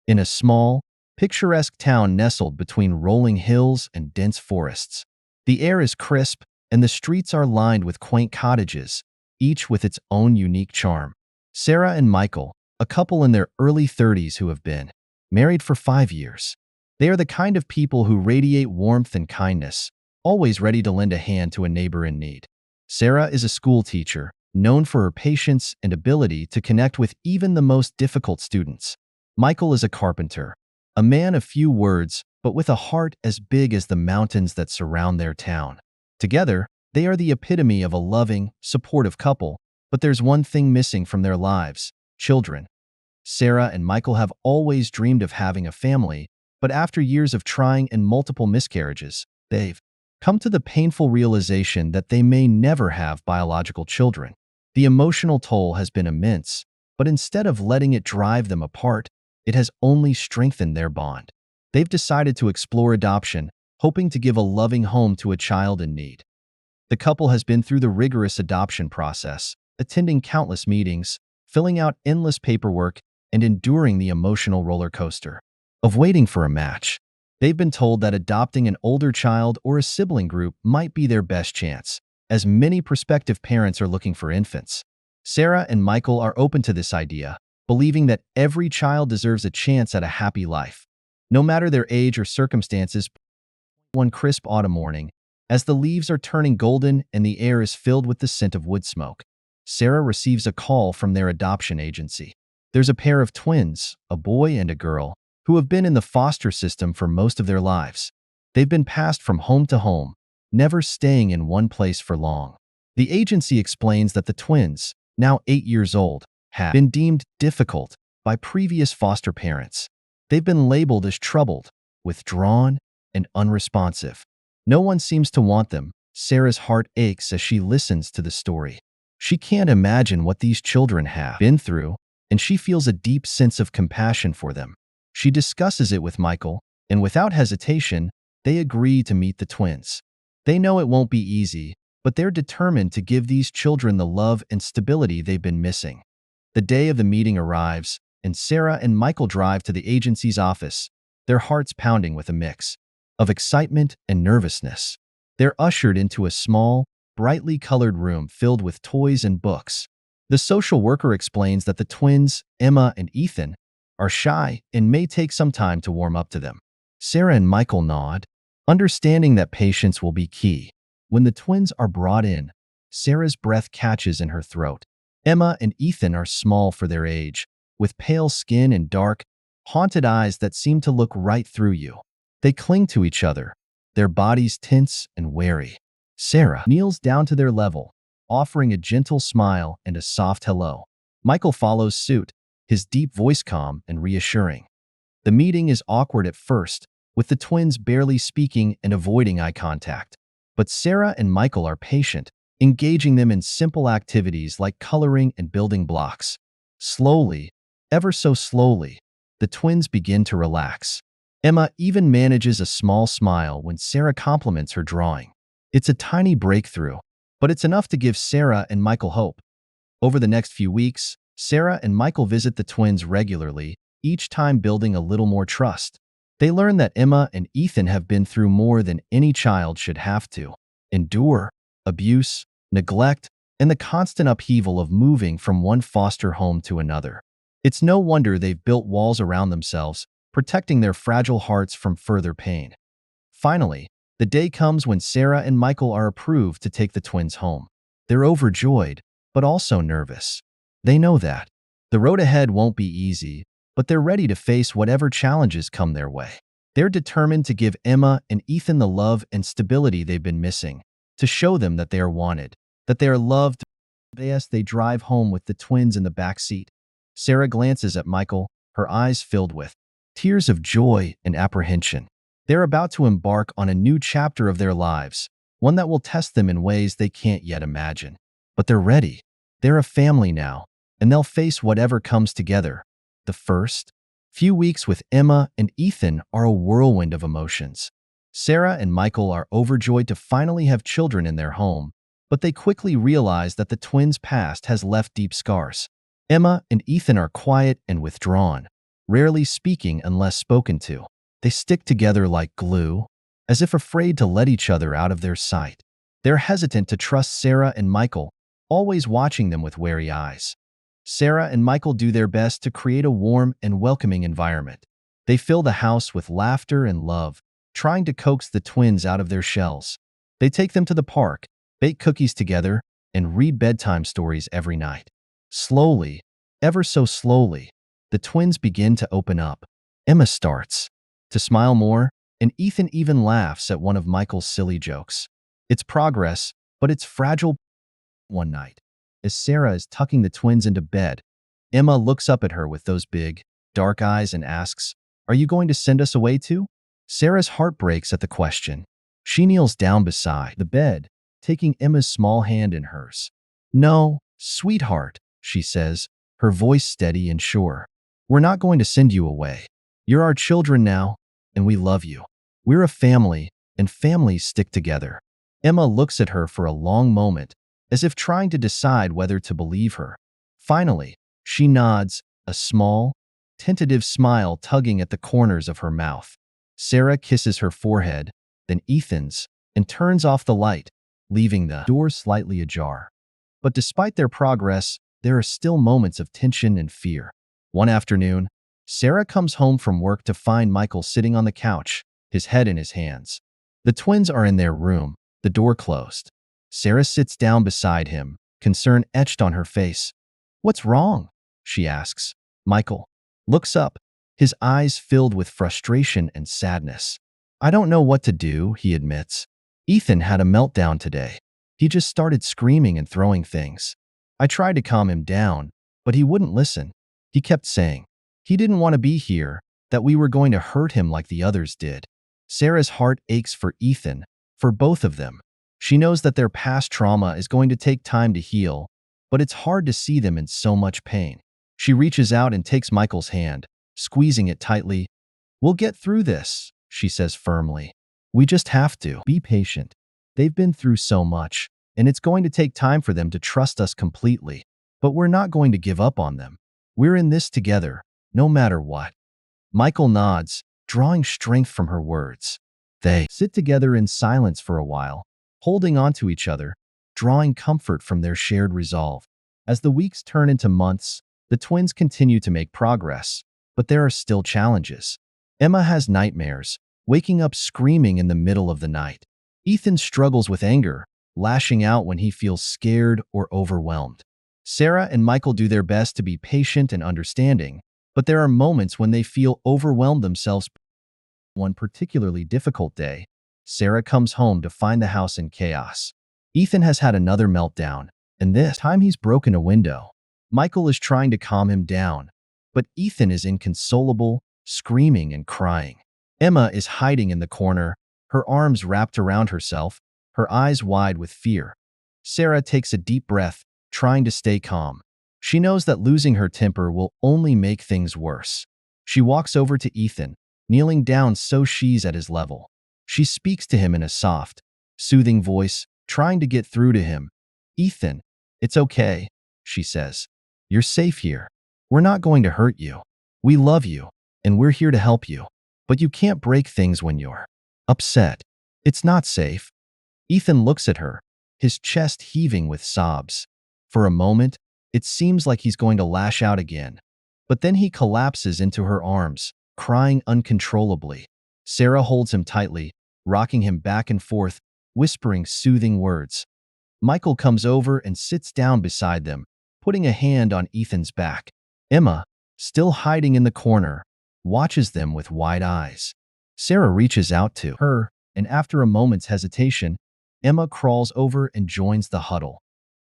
in a small, picturesque town nestled between rolling hills and dense forests. The air is crisp, and the streets are lined with quaint cottages, each with its own unique charm. Sarah and Michael, a couple in their early 30s who have been married for 5 years. They are the kind of people who radiate warmth and kindness, always ready to lend a hand to a neighbor in need. Sarah is a school teacher, known for her patience and ability to connect with even the most difficult students. Michael is a carpenter, a man of few words, but with a heart as big as the mountains that surround their town. Together, they are the epitome of a loving, supportive couple, but there's one thing missing from their lives: children. Sarah and Michael have always dreamed of having a family, but after years of trying and multiple miscarriages, they've come to the painful realization that they may never have biological children. The emotional toll has been immense, but instead of letting it drive them apart, it has only strengthened their bond. They've decided to explore adoption, hoping to give a loving home to a child in need. The couple has been through the rigorous adoption process, attending countless meetings, filling out endless paperwork, and enduring the emotional roller coaster of waiting for a match. They've been told that adopting an older child or a sibling group might be their best chance, as many prospective parents are looking for infants. Sarah and Michael are open to this idea, believing that every child deserves a chance at a happy life, no matter their age or circumstances. One crisp autumn morning, as the leaves are turning golden and the air is filled with the scent of wood smoke, Sarah receives a call from their adoption agency. There's a pair of twins, a boy and a girl, who have been in the foster system for most of their lives. They've been passed from home to home, never staying in one place for long. The agency explains that the twins, now 8 years old, have been deemed difficult by previous foster parents. They've been labeled as troubled, withdrawn, and unresponsive. No one seems to want them. Sarah's heart aches as she listens to the story. She can't imagine what these children have been through, and she feels a deep sense of compassion for them. She discusses it with Michael, and without hesitation, they agree to meet the twins. They know it won't be easy, but they're determined to give these children the love and stability they've been missing. The day of the meeting arrives, and Sarah and Michael drive to the agency's office, their hearts pounding with a mix of excitement and nervousness. They're ushered into a small, brightly colored room filled with toys and books. The social worker explains that the twins, Emma and Ethan, are shy and may take some time to warm up to them. Sarah and Michael nod, understanding that patience will be key. When the twins are brought in, Sarah's breath catches in her throat. Emma and Ethan are small for their age, with pale skin and dark, haunted eyes that seem to look right through you. They cling to each other, their bodies tense and wary. Sarah kneels down to their level, offering a gentle smile and a soft hello. Michael follows suit, his deep voice calm and reassuring. The meeting is awkward at first, with the twins barely speaking and avoiding eye contact. But Sarah and Michael are patient, engaging them in simple activities like coloring and building blocks. Slowly, ever so slowly, the twins begin to relax. Emma even manages a small smile when Sarah compliments her drawing. It's a tiny breakthrough, but it's enough to give Sarah and Michael hope. Over the next few weeks, Sarah and Michael visit the twins regularly, each time building a little more trust. They learn that Emma and Ethan have been through more than any child should have to endure: abuse, neglect, and the constant upheaval of moving from one foster home to another. It's no wonder they've built walls around themselves, protecting their fragile hearts from further pain. Finally, the day comes when Sarah and Michael are approved to take the twins home. They're overjoyed, but also nervous. They know that the road ahead won't be easy, but they're ready to face whatever challenges come their way. They're determined to give Emma and Ethan the love and stability they've been missing, to show them that they are wanted, that they are loved. As they drive home with the twins in the back seat, Sarah glances at Michael, her eyes filled with tears of joy and apprehension. They're about to embark on a new chapter of their lives, one that will test them in ways they can't yet imagine. But they're ready. They're a family now, and they'll face whatever comes together. The first few weeks with Emma and Ethan are a whirlwind of emotions. Sarah and Michael are overjoyed to finally have children in their home, but they quickly realize that the twins' past has left deep scars. Emma and Ethan are quiet and withdrawn, rarely speaking unless spoken to. They stick together like glue, as if afraid to let each other out of their sight. They're hesitant to trust Sarah and Michael, always watching them with wary eyes. Sarah and Michael do their best to create a warm and welcoming environment. They fill the house with laughter and love, trying to coax the twins out of their shells. They take them to the park, bake cookies together, and read bedtime stories every night. Slowly, ever so slowly, the twins begin to open up. Emma starts to smile more, and Ethan even laughs at one of Michael's silly jokes. It's progress, but it's fragile. One night, as Sarah is tucking the twins into bed, Emma looks up at her with those big, dark eyes and asks, "Are you going to send us away too?" Sarah's heart breaks at the question. She kneels down beside the bed, taking Emma's small hand in hers. "No, sweetheart," she says, her voice steady and sure. "We're not going to send you away. You're our children now, and we love you. We're a family, and families stick together." Emma looks at her for a long moment, as if trying to decide whether to believe her. Finally, she nods, a small, tentative smile tugging at the corners of her mouth. Sarah kisses her forehead, then Ethan's, and turns off the light, leaving the door slightly ajar. But despite their progress, there are still moments of tension and fear. One afternoon, Sarah comes home from work to find Michael sitting on the couch, his head in his hands. The twins are in their room, the door closed. Sarah sits down beside him, concern etched on her face. "What's wrong?" she asks. Michael looks up, his eyes filled with frustration and sadness. "I don't know what to do," he admits. "Ethan had a meltdown today. He just started screaming and throwing things. I tried to calm him down, but he wouldn't listen. He kept saying he didn't want to be here, that we were going to hurt him like the others did." Sarah's heart aches for Ethan, for both of them. She knows that their past trauma is going to take time to heal, but it's hard to see them in so much pain. She reaches out and takes Michael's hand, squeezing it tightly. "We'll get through this," she says firmly. "We just have to be patient. They've been through so much, and it's going to take time for them to trust us completely. But we're not going to give up on them. We're in this together, no matter what." Michael nods, drawing strength from her words. They sit together in silence for a while, holding on to each other, drawing comfort from their shared resolve. As the weeks turn into months, the twins continue to make progress, but there are still challenges. Emma has nightmares, waking up screaming in the middle of the night. Ethan struggles with anger, lashing out when he feels scared or overwhelmed. Sarah and Michael do their best to be patient and understanding, but there are moments when they feel overwhelmed themselves. One particularly difficult day, Sarah comes home to find the house in chaos. Ethan has had another meltdown, and this time he's broken a window. Michael is trying to calm him down, but Ethan is inconsolable, screaming and crying. Emma is hiding in the corner, her arms wrapped around herself, her eyes wide with fear. Sarah takes a deep breath, trying to stay calm. She knows that losing her temper will only make things worse. She walks over to Ethan, kneeling down so she's at his level. She speaks to him in a soft, soothing voice, trying to get through to him. "Ethan, it's okay," she says. "You're safe here. We're not going to hurt you. We love you, and we're here to help you. But you can't break things when you're upset. It's not safe." Ethan looks at her, his chest heaving with sobs. For a moment, it seems like he's going to lash out again. But then he collapses into her arms, crying uncontrollably. Sarah holds him tightly, rocking him back and forth, whispering soothing words. Michael comes over and sits down beside them, putting a hand on Ethan's back. Emma, still hiding in the corner, watches them with wide eyes. Sarah reaches out to her, and after a moment's hesitation, Emma crawls over and joins the huddle.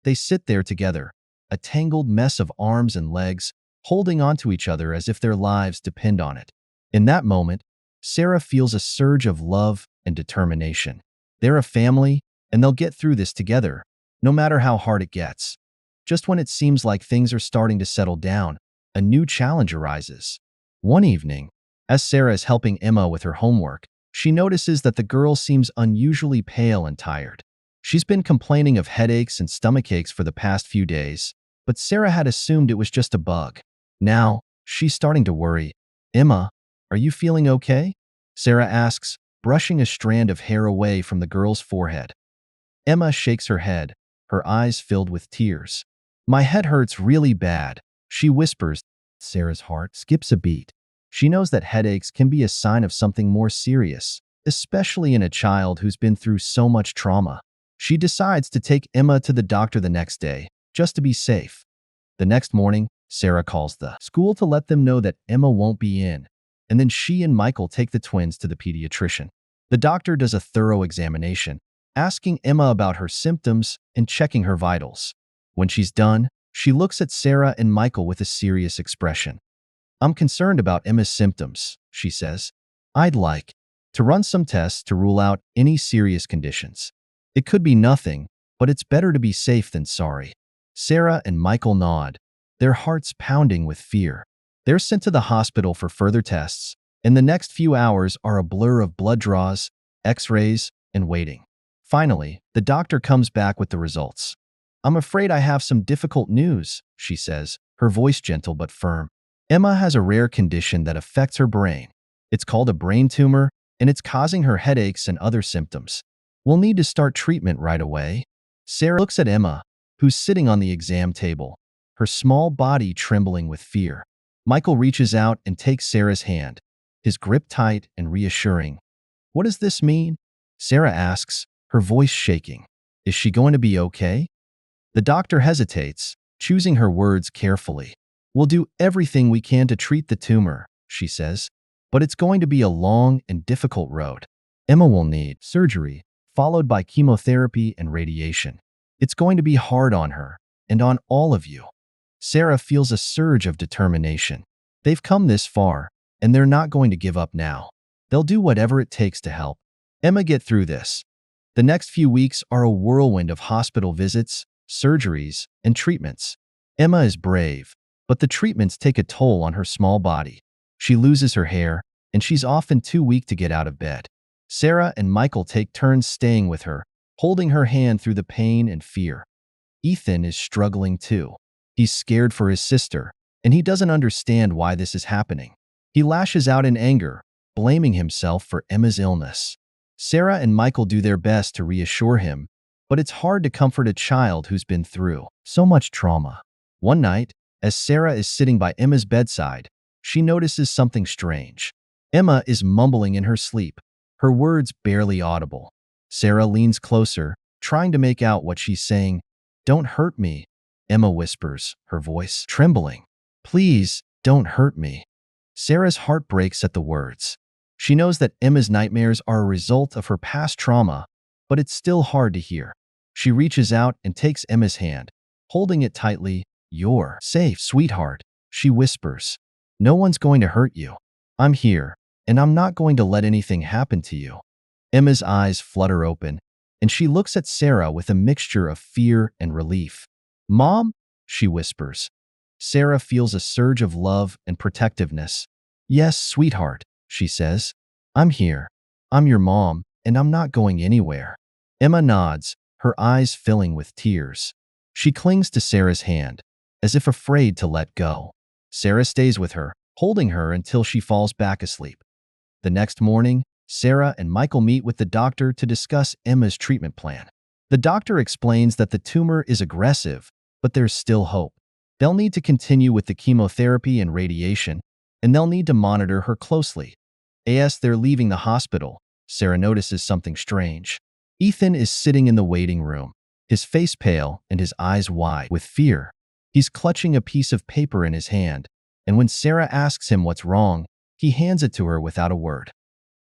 They sit there together, a tangled mess of arms and legs, holding onto each other as if their lives depend on it. In that moment, Sarah feels a surge of love and determination. They're a family, and they'll get through this together, no matter how hard it gets. Just when it seems like things are starting to settle down, a new challenge arises. One evening, as Sarah is helping Emma with her homework, she notices that the girl seems unusually pale and tired. She's been complaining of headaches and stomach aches for the past few days, but Sarah had assumed it was just a bug. Now, She's starting to worry. Emma, are you feeling okay? Sarah asks, brushing a strand of hair away from the girl's forehead. Emma shakes her head, her eyes filled with tears. My head hurts really bad, she whispers. Sarah's heart skips a beat. She knows that headaches can be a sign of something more serious, especially in a child who's been through so much trauma. She decides to take Emma to the doctor the next day, just to be safe. The next morning, Sarah calls the school to let them know that Emma won't be in, and then she and Michael take the twins to the pediatrician. The doctor does a thorough examination, asking Emma about her symptoms and checking her vitals. When she's done, she looks at Sarah and Michael with a serious expression. I'm concerned about Emma's symptoms, she says. I'd like to run some tests to rule out any serious conditions. It could be nothing, but it's better to be safe than sorry. Sarah and Michael nod, their hearts pounding with fear. They're sent to the hospital for further tests, and the next few hours are a blur of blood draws, x-rays, and waiting. Finally, the doctor comes back with the results. I'm afraid I have some difficult news, she says, her voice gentle but firm. Emma has a rare condition that affects her brain. It's called a brain tumor, and it's causing her headaches and other symptoms. We'll need to start treatment right away. Sarah looks at Emma, who's sitting on the exam table, her small body trembling with fear. Michael reaches out and takes Sarah's hand, his grip tight and reassuring. What does this mean? Sarah asks, her voice shaking. Is she going to be okay? The doctor hesitates, choosing her words carefully. We'll do everything we can to treat the tumor, she says, but it's going to be a long and difficult road. Emma will need surgery, followed by chemotherapy and radiation. It's going to be hard on her, and on all of you. Sarah feels a surge of determination. They've come this far, and they're not going to give up now. They'll do whatever it takes to help Emma get through this. The next few weeks are a whirlwind of hospital visits, surgeries, and treatments. Emma is brave, but the treatments take a toll on her small body. She loses her hair, and she's often too weak to get out of bed. Sarah and Michael take turns staying with her, holding her hand through the pain and fear. Ethan is struggling too. He's scared for his sister, and he doesn't understand why this is happening. He lashes out in anger, blaming himself for Emma's illness. Sarah and Michael do their best to reassure him, but it's hard to comfort a child who's been through so much trauma. One night, as Sarah is sitting by Emma's bedside, she notices something strange. Emma is mumbling in her sleep, her words barely audible. Sarah leans closer, trying to make out what she's saying. Don't hurt me, Emma whispers, her voice trembling. Please, don't hurt me. Sarah's heart breaks at the words. She knows that Emma's nightmares are a result of her past trauma, but it's still hard to hear. She reaches out and takes Emma's hand, holding it tightly. You're safe, sweetheart, she whispers. No one's going to hurt you. I'm here, and I'm not going to let anything happen to you. Emma's eyes flutter open, and she looks at Sarah with a mixture of fear and relief. Mom, she whispers. Sarah feels a surge of love and protectiveness. Yes, sweetheart, she says. I'm here. I'm your mom, and I'm not going anywhere. Emma nods, her eyes filling with tears. She clings to Sarah's hand, as if afraid to let go. Sarah stays with her, holding her until she falls back asleep. The next morning, Sarah and Michael meet with the doctor to discuss Emma's treatment plan. The doctor explains that the tumor is aggressive, but there's still hope. They'll need to continue with the chemotherapy and radiation, and they'll need to monitor her closely. As they're leaving the hospital, Sarah notices something strange. Ethan is sitting in the waiting room, his face pale and his eyes wide with fear. He's clutching a piece of paper in his hand, and when Sarah asks him what's wrong, he hands it to her without a word.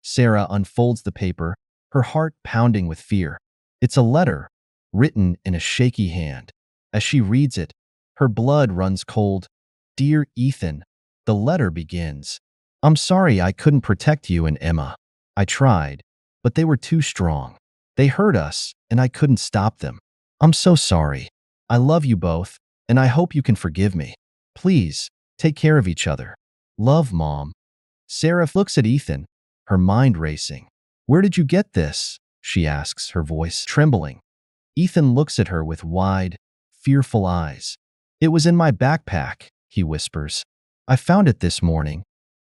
Sarah unfolds the paper, her heart pounding with fear. It's a letter, written in a shaky hand. As she reads it, her blood runs cold. Dear Ethan, the letter begins. I'm sorry I couldn't protect you and Emma. I tried, but they were too strong. They hurt us, and I couldn't stop them. I'm so sorry. I love you both, and I hope you can forgive me. Please, take care of each other. Love, Mom. Sarah looks at Ethan, her mind racing. Where did you get this? She asks, her voice trembling. Ethan looks at her with wide, fearful eyes. It was in my backpack, he whispers. I found it this morning.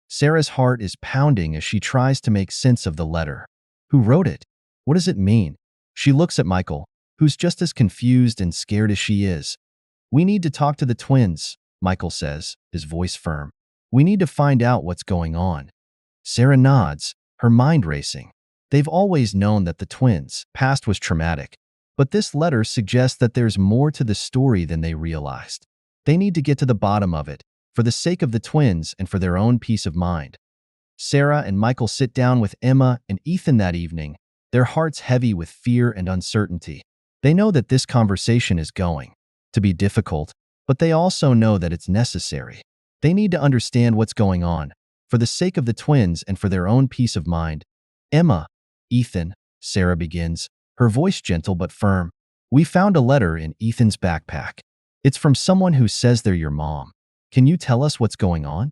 Sarah's heart is pounding as she tries to make sense of the letter. Who wrote it? What does it mean? She looks at Michael, who's just as confused and scared as she is. We need to talk to the twins, Michael says, his voice firm. We need to find out what's going on. Sarah nods, her mind racing. They've always known that the twins' past was traumatic, but this letter suggests that there's more to the story than they realized. They need to get to the bottom of it, for the sake of the twins and for their own peace of mind. Sarah and Michael sit down with Emma and Ethan that evening, their hearts heavy with fear and uncertainty. They know that this conversation is going to be difficult, but they also know that it's necessary. They need to understand what's going on, for the sake of the twins and for their own peace of mind. Emma, Ethan, Sarah begins, her voice gentle but firm. We found a letter in Ethan's backpack. It's from someone who says they're your mom. Can you tell us what's going on?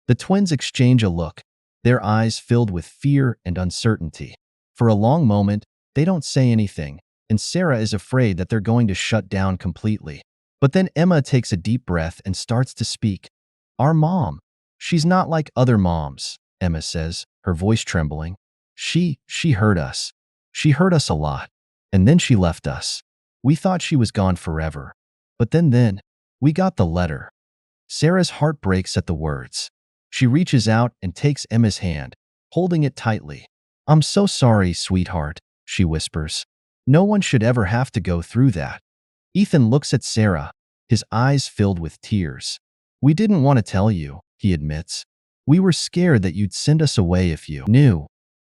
The twins exchange a look, their eyes filled with fear and uncertainty. For a long moment, they don't say anything, and Sarah is afraid that they're going to shut down completely. But then Emma takes a deep breath and starts to speak. Our mom. She's not like other moms, Emma says, her voice trembling. She hurt us. She hurt us a lot. And then she left us. We thought she was gone forever. But then, we got the letter. Sarah's heart breaks at the words. She reaches out and takes Emma's hand, holding it tightly. I'm so sorry, sweetheart, she whispers. No one should ever have to go through that. Ethan looks at Sarah, his eyes filled with tears. We didn't want to tell you, he admits. We were scared that you'd send us away if you knew.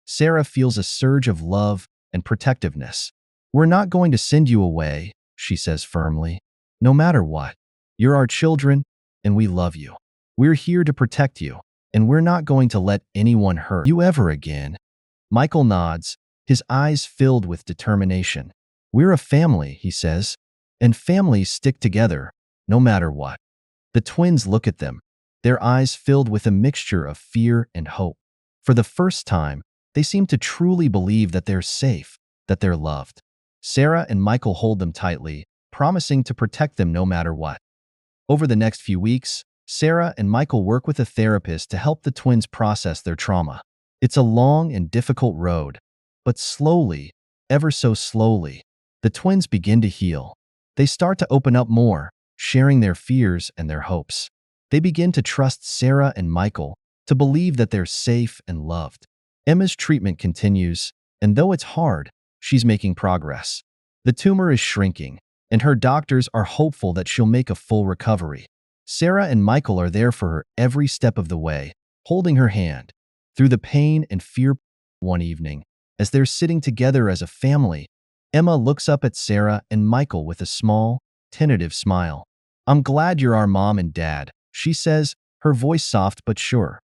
Sarah feels a surge of love and protectiveness. We're not going to send you away, she says firmly. No matter what. You're our children, and we love you. We're here to protect you, and we're not going to let anyone hurt you ever again. Michael nods, his eyes filled with determination. We're a family, he says, and families stick together, no matter what. The twins look at them, their eyes filled with a mixture of fear and hope. For the first time, they seem to truly believe that they're safe, that they're loved. Sarah and Michael hold them tightly, promising to protect them no matter what. Over the next few weeks, Sarah and Michael work with a therapist to help the twins process their trauma. It's a long and difficult road, but slowly, ever so slowly, the twins begin to heal. They start to open up more, sharing their fears and their hopes. They begin to trust Sarah and Michael, to believe that they're safe and loved. Emma's treatment continues, and though it's hard, she's making progress. The tumor is shrinking, and her doctors are hopeful that she'll make a full recovery. Sarah and Michael are there for her every step of the way, holding her hand. Through the pain and fear, one evening, as they're sitting together as a family, Emma looks up at Sarah and Michael with a small, tentative smile. I'm glad you're our mom and dad, she says, her voice soft but sure.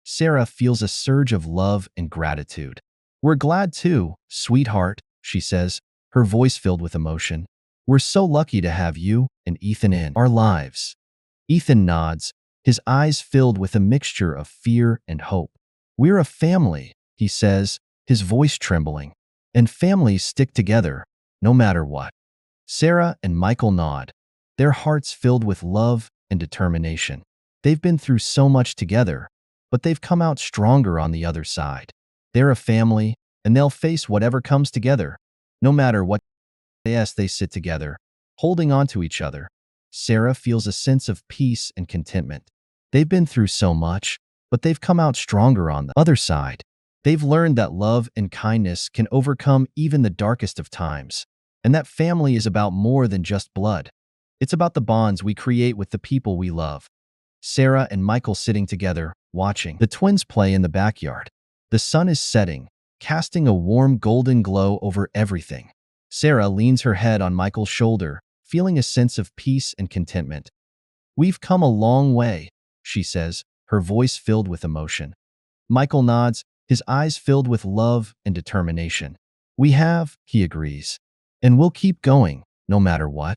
Sarah feels a surge of love and gratitude. We're glad too, sweetheart, she says, her voice filled with emotion. We're so lucky to have you and Ethan in our lives. Ethan nods, his eyes filled with a mixture of fear and hope. We're a family, he says, his voice trembling. And families stick together, no matter what. Sarah and Michael nod, their hearts filled with love and determination. They've been through so much together, but they've come out stronger on the other side. They're a family, and they'll face whatever comes together, no matter what. Yes, they sit together, holding on to each other. Sarah feels a sense of peace and contentment. They've been through so much, but they've come out stronger on the other side. They've learned that love and kindness can overcome even the darkest of times, and that family is about more than just blood. It's about the bonds we create with the people we love. Sarah and Michael sitting together, watching the twins play in the backyard. The sun is setting, casting a warm golden glow over everything. Sarah leans her head on Michael's shoulder, feeling a sense of peace and contentment. We've come a long way, she says, her voice filled with emotion. Michael nods, his eyes filled with love and determination. We have, he agrees. And we'll keep going, no matter what.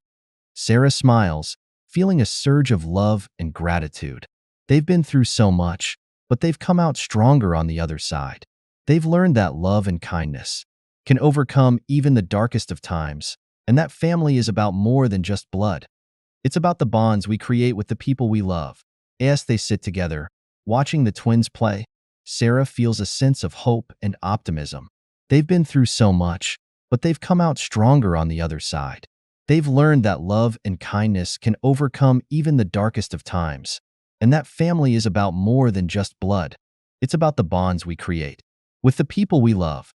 Sarah smiles, feeling a surge of love and gratitude. They've been through so much, but they've come out stronger on the other side. They've learned that love and kindness can overcome even the darkest of times, and that family is about more than just blood. It's about the bonds we create with the people we love. As they sit together, watching the twins play, Sarah feels a sense of hope and optimism. They've been through so much, but they've come out stronger on the other side. They've learned that love and kindness can overcome even the darkest of times, and that family is about more than just blood. It's about the bonds we create with the people we love.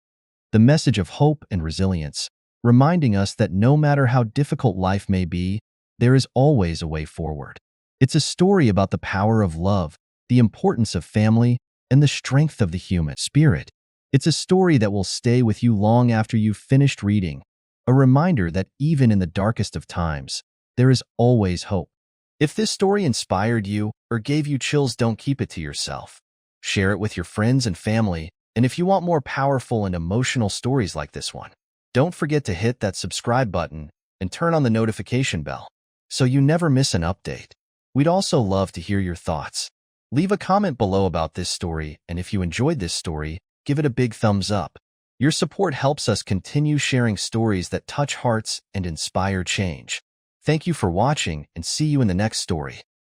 The message of hope and resilience, reminding us that no matter how difficult life may be, there is always a way forward. It's a story about the power of love, the importance of family, and the strength of the human spirit. It's a story that will stay with you long after you've finished reading, a reminder that even in the darkest of times, there is always hope. If this story inspired you or gave you chills, don't keep it to yourself. Share it with your friends and family, and if you want more powerful and emotional stories like this one, don't forget to hit that subscribe button and turn on the notification bell so you never miss an update. We'd also love to hear your thoughts. Leave a comment below about this story, and if you enjoyed this story, give it a big thumbs up. Your support helps us continue sharing stories that touch hearts and inspire change. Thank you for watching, and see you in the next story.